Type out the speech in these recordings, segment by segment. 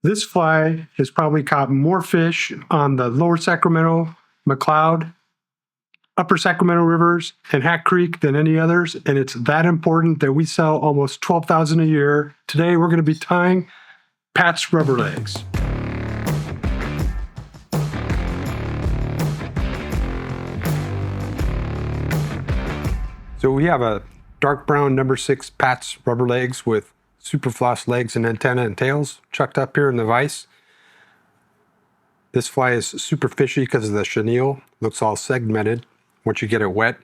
This fly has probably caught more fish on the lower Sacramento, McLeod, upper Sacramento rivers, and Hat Creek than any others, and it's that important that we sell almost 12,000 a year. Today we're going to be tying Pat's Rubberlegs. So we have a dark brown number 6 Pat's Rubberlegs with super floss legs and antenna and tails chucked up here in the vise. This fly is super fishy because of the chenille. Looks all segmented once you get it wet.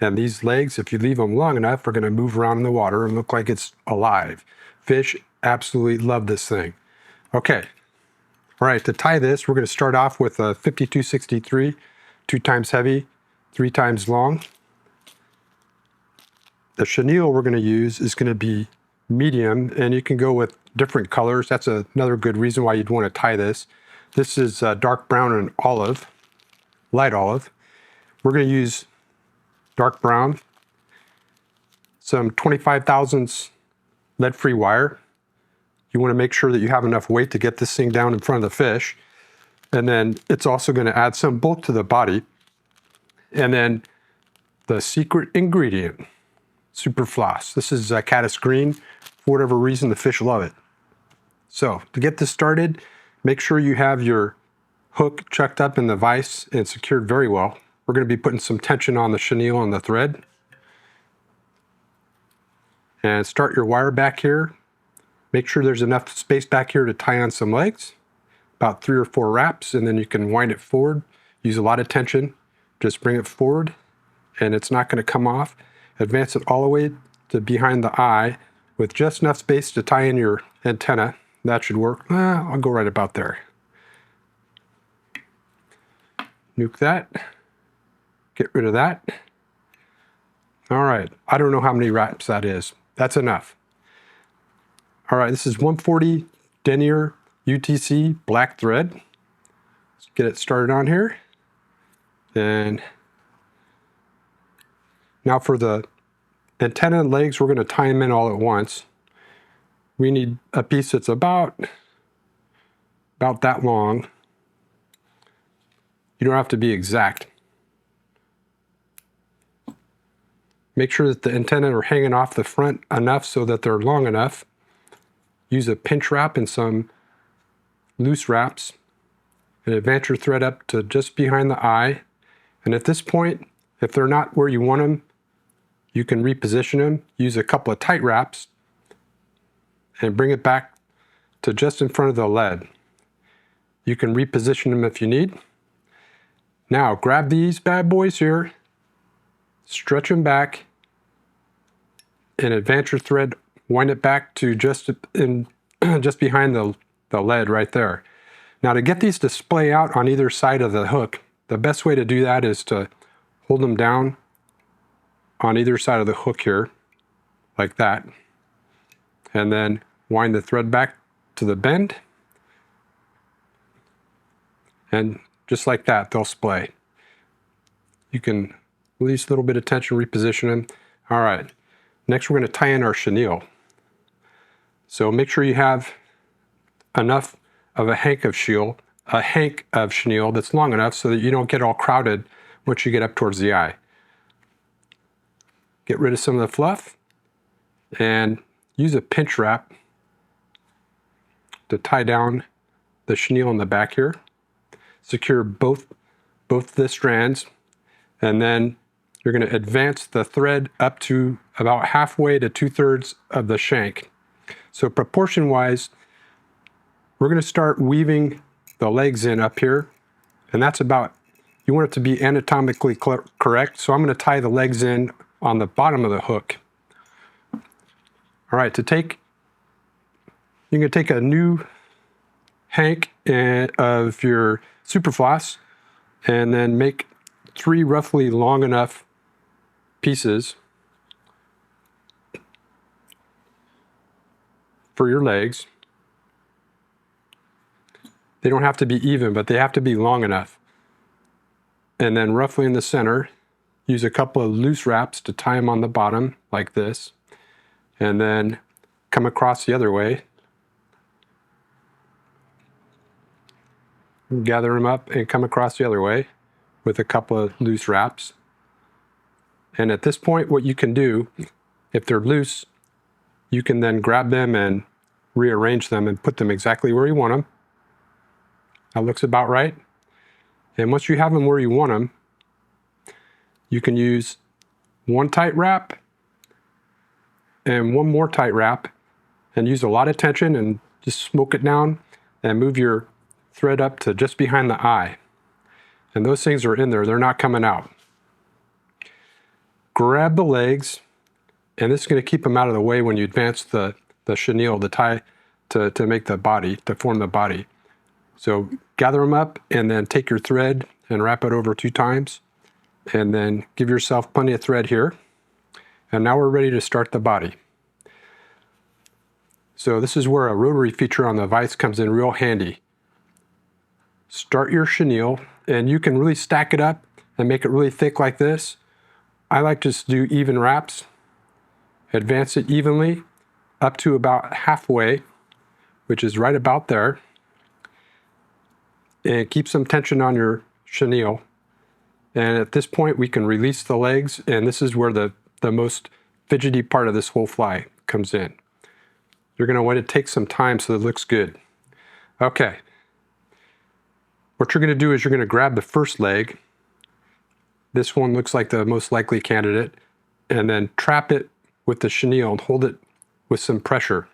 And these legs, if you leave them long enough, are going to move around in the water and look like it's alive. Fish absolutely love this thing. Okay. All right, to tie this, we're going to start off with a 5263, 2 times heavy, 3 times long. The chenille we're going to use is going to be medium, and you can go with different colors. That's another good reason why you'd want to tie this. This is dark brown and olive, light olive. We're going to use dark brown, some 25 thousandths lead-free wire. You want to make sure that you have enough weight to get this thing down in front of the fish. And then it's also going to add some bulk to the body. And then the secret ingredient, super floss. This is caddis green. For whatever reason, the fish love it. So to get this started, make sure you have your hook chucked up in the vise and secured very well. We're going to be putting some tension on the chenille and the thread. And start your wire back here. Make sure there's enough space back here to tie on some legs. About 3 or 4 wraps, and then you can wind it forward. Use a lot of tension. Just bring it forward, and it's not going to come off. Advance it all the way to behind the eye with just enough space to tie in your antenna. That should work. I'll go right about there. Nuke that. Get rid of that. All right. I don't know how many wraps that is. That's enough. All right. This is 140 denier UTC black thread. Let's get it started on here. And now for the antenna and legs, we're going to tie them in all at once. We need a piece that's about that long. You don't have to be exact. Make sure that the antennae are hanging off the front enough so that they're long enough. Use a pinch wrap and some loose wraps and advance your thread up to just behind the eye. And at this point, if they're not where you want them, you can reposition them. Use a couple of tight wraps and bring it back to just in front of the lead. You can reposition them if you need. Now grab these bad boys here, stretch them back, and advance your thread, wind it back to just behind the lead right there. Now to get these to splay out on either side of the hook, the best way to do that is to hold them down on either side of the hook here, like that. And then wind the thread back to the bend. And just like that, they'll splay. You can release a little bit of tension, reposition them. All right, next we're going to tie in our chenille. So make sure you have enough of a hank of chenille that's long enough so that you don't get all crowded once you get up towards the eye. Get rid of some of the fluff and use a pinch wrap to tie down the chenille in the back here. Secure both the strands, and then you're going to advance the thread up to about halfway to 2/3 of the shank. So proportion wise, we're going to start weaving the legs in up here, and that's about, you want it to be anatomically correct. So I'm going to tie the legs in on the bottom of the hook. All right, you can take a new hank of your super floss and then make 3 roughly long enough pieces for your legs. They don't have to be even, but they have to be long enough. And then roughly in the center, use a couple of loose wraps to tie them on the bottom like this, and then come across the other way gather them up and come across the other way with a couple of loose wraps. And at this point, what you can do, if they're loose, you can then grab them and rearrange them and put them exactly where you want them. That looks about right. And once you have them where you want them, you can use one tight wrap and one more tight wrap and use a lot of tension and just smoke it down and move your thread up to just behind the eye. And those things are in there, they're not coming out. Grab the legs, and this is going to keep them out of the way when you advance the chenille, the tie, to make the body, to form the body. So gather them up and then take your thread and wrap it over 2 times. And then give yourself plenty of thread here. And now we're ready to start the body. So this is where a rotary feature on the vise comes in real handy. Start your chenille, and you can really stack it up and make it really thick like this. I like to just do even wraps. Advance it evenly up to about halfway, which is right about there. And keep some tension on your chenille. And at this point, we can release the legs, and this is where the most fidgety part of this whole fly comes in. You're going to want to take some time so it looks good. Okay. What you're going to do is you're going to grab the first leg. This one looks like the most likely candidate, and then trap it with the chenille and hold it with some pressure.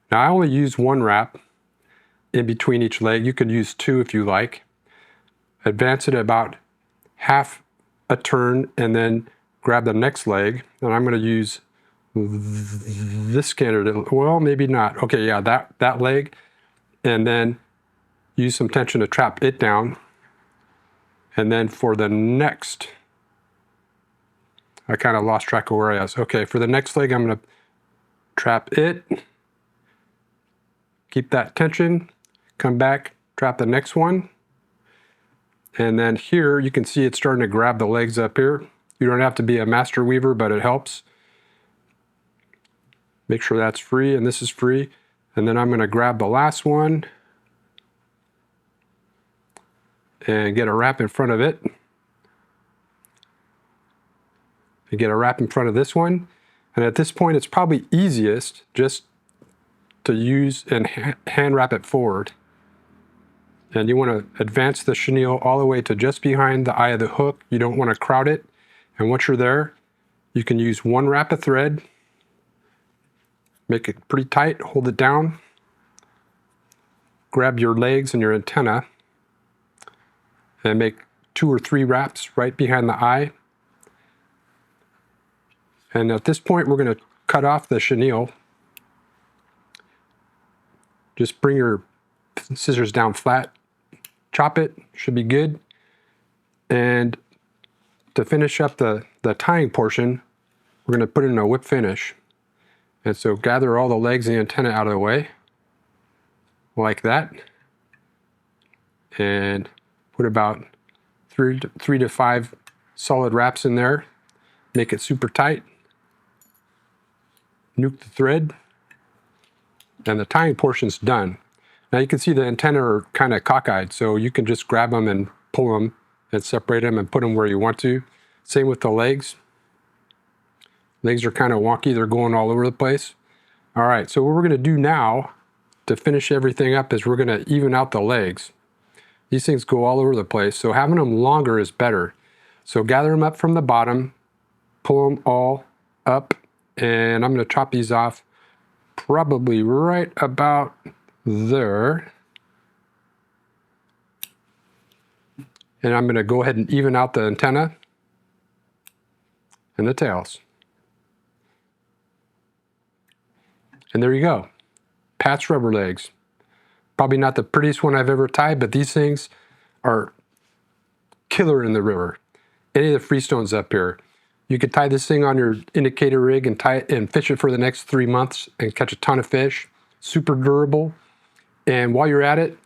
Now I only use 1 wrap in between each leg. You could use 2 if you like. Advance it about half a turn and then grab the next leg. And I'm going to use this candidate. Well, maybe not. Okay, yeah, that leg. And then use some tension to trap it down. And then for the next, I kind of lost track of where I was. Okay, for the next leg, I'm going to trap it. Keep that tension. Come back, trap the next one. And then here, you can see it's starting to grab the legs up here. You don't have to be a master weaver, but it helps. Make sure that's free, and this is free. And then I'm going to grab the last one and get a wrap in front of it. And get a wrap in front of this one. And at this point, it's probably easiest just to use and hand wrap it forward. And you want to advance the chenille all the way to just behind the eye of the hook. You don't want to crowd it. And once you're there, you can use 1 wrap of thread. Make it pretty tight, hold it down. Grab your legs and your antenna and make 2 or 3 wraps right behind the eye. And at this point, we're going to cut off the chenille. Just bring your scissors down flat. Chop it, should be good. And to finish up the tying portion, we're going to put it in a whip finish. And so gather all the legs and the antenna out of the way, like that. And put about 3 to 5 solid wraps in there. Make it super tight. Nuke the thread. And the tying portion's done. Now you can see the antennae are kind of cockeyed, so you can just grab them and pull them and separate them and put them where you want to. Same with the legs. Legs are kind of wonky, they're going all over the place. All right, so what we're going to do now to finish everything up is we're going to even out the legs. These things go all over the place, so having them longer is better. So gather them up from the bottom, pull them all up, and I'm going to chop these off probably right about there. And I'm going to go ahead and even out the antenna and the tails. And there you go. Pat's Rubberlegs. Probably not the prettiest one I've ever tied, but these things are killer in the river. Any of the freestones up here. You could tie this thing on your indicator rig and tie it and fish it for the next 3 months and catch a ton of fish. Super durable. And while you're at it,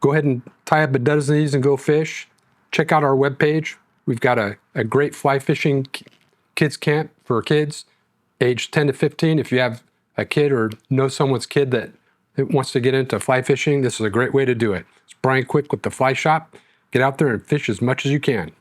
go ahead and tie up a dozen of these and go fish. Check out our webpage. We've got a great fly fishing kids camp for kids age 10 to 15. If you have a kid or know someone's kid that wants to get into fly fishing, this is a great way to do it. It's Brian Quick with the Fly Shop. Get out there and fish as much as you can.